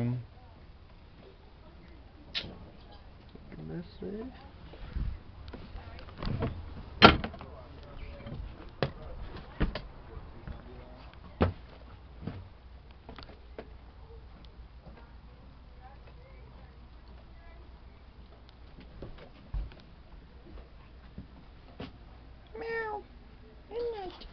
room. What can I say? Meow. Midnight.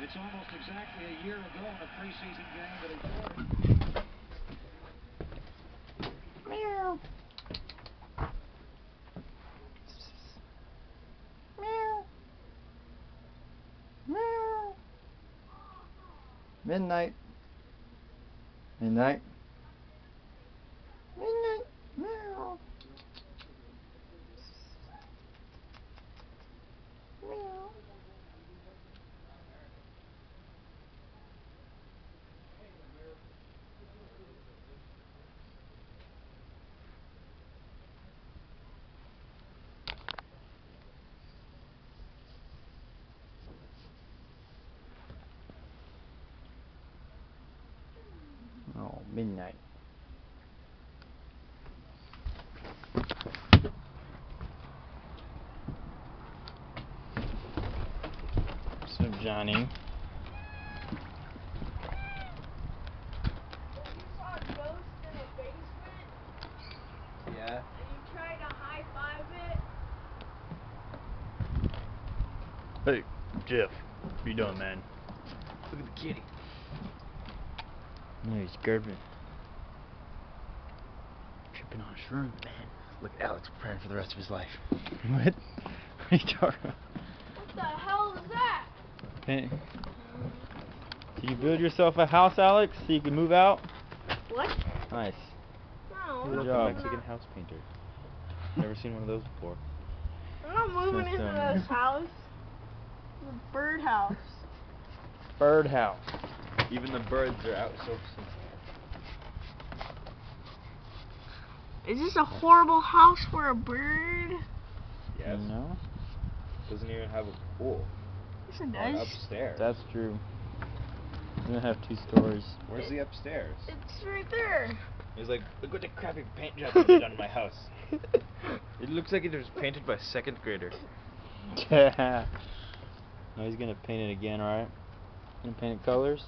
It's almost exactly a year ago in a preseason game that he scored. Meow. Meow. Meow. Midnight. Midnight. Midnight. Meow. Meow. Oh, midnight. So Johnny. You saw a ghost in a basement? Yeah. And you tried to high-five it? Hey, Jeff. What you doing, man? Look at the kitty. No, he's scared me. Tripping on shrooms, man. Look at Alex preparing for the rest of his life. What? What are you talking about? What the hell is that? Hey. Did you build yourself a house, Alex, so you can move out? What? Nice. No. Good I'm job. not- Mexican house painter. Never seen one of those before. I'm not moving That's, into this house. It's a birdhouse. Birdhouse. Even the birds are out so Is this a horrible house for a bird? Yes. No? Doesn't even have a pool. Yes, it Or does. upstairs. That's true. We're gonna have 2 stories. Where's the upstairs? It's right there. He's like, look what the crappy paint job I did on my house. It looks like it was painted by a 2nd grader. Yeah. Now he's gonna paint it again, alright? Gonna paint it colors.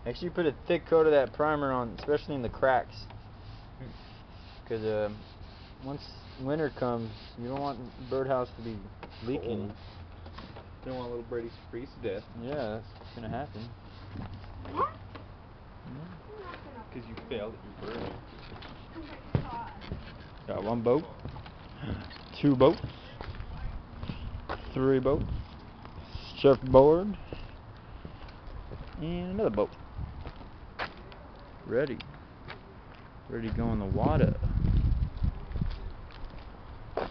Actually put a thick coat of that primer on, especially in the cracks. Because once winter comes, you don't want the birdhouse to be leaking. Cold. Don't want little birdies to freeze to death. Yeah, that's gonna happen. What? Because you failed at your bird. Got 1 boat, 2 boats, 3 boats, surfboard, and another boat. Ready. Ready to go in the water. Yeah,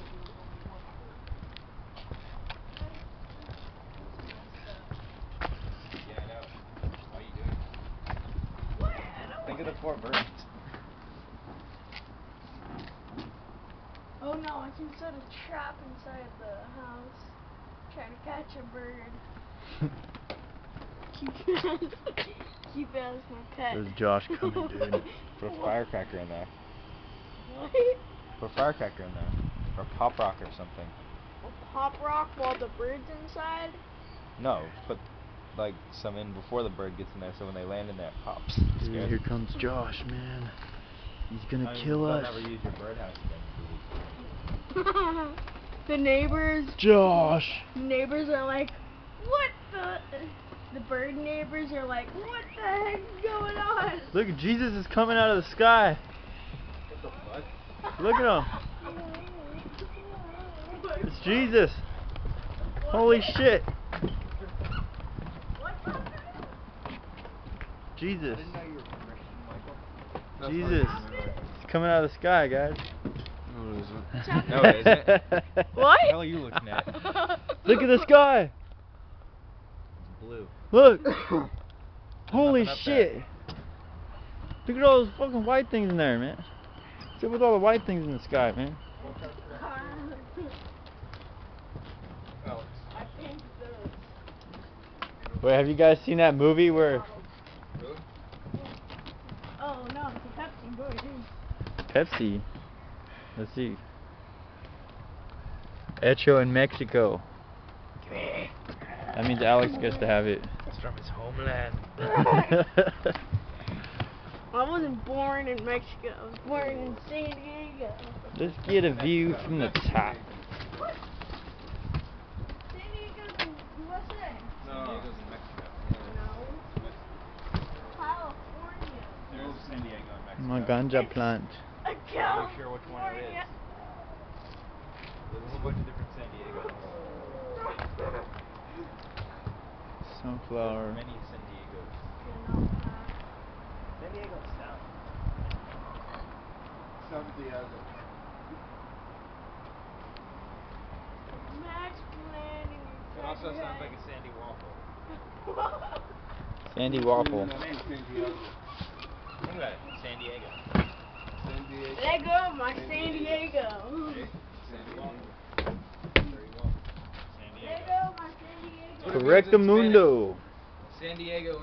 I know. How are you doing? Think of the poor birds. Oh no, I can set a trap inside the house. Trying to catch a bird. Keep it as my pet. There's Josh coming, dude. Put a firecracker in there. What? Put a firecracker in there. Or pop rock or something. A pop rock while the bird's inside? No, put like some in before the bird gets in there so when they land in there it pops. Dude, Scares here them. comes Josh, man. He's gonna I mean, kill they'll us. never use your birdhouse again. The neighbors. Josh! Neighbors are like, what the? The bird neighbors are like, what the heck is going on? Look, Jesus is coming out of the sky. What the fuck? Look at him. It's Jesus. Holy shit. What the heck? Jesus. I didn't know you were Christian, Michael. Jesus. Happened? coming out of the sky, guys. No, it isn't. Chocolate. No, it isn't. What? The hell are you looking at? Look at the sky. It's blue. Look. Holy nothing up shit. Look at all those fucking white things in there, man. What's up with all the white things in the sky, man? Alex. I think those. Wait, have you guys seen that movie where Really? Oh no, it's a Pepsi boy. Pepsi? Let's see. Hecho in Mexico. That means Alex gets to have it. It's from his homeland. I wasn't born in Mexico. I was born in San Diego. Let's get a view from the top. What? San Diego's in USA. No, it goes in Mexico. No. California. There's a San Diego in Mexico. My ganja plant. A I'm not California. sure which one it is. There's a whole bunch of different San Diegos. Sunflower. Many San Diegos. San Diego's south. South of Diego. Max planning. It also sounds like a sandy waffle. Sandy waffle. Think about it. San Diego. Let go of my San Diego. Sandy waffle. Very well. San Let Diego. go of my San Diego. Correctamundo. San Diego.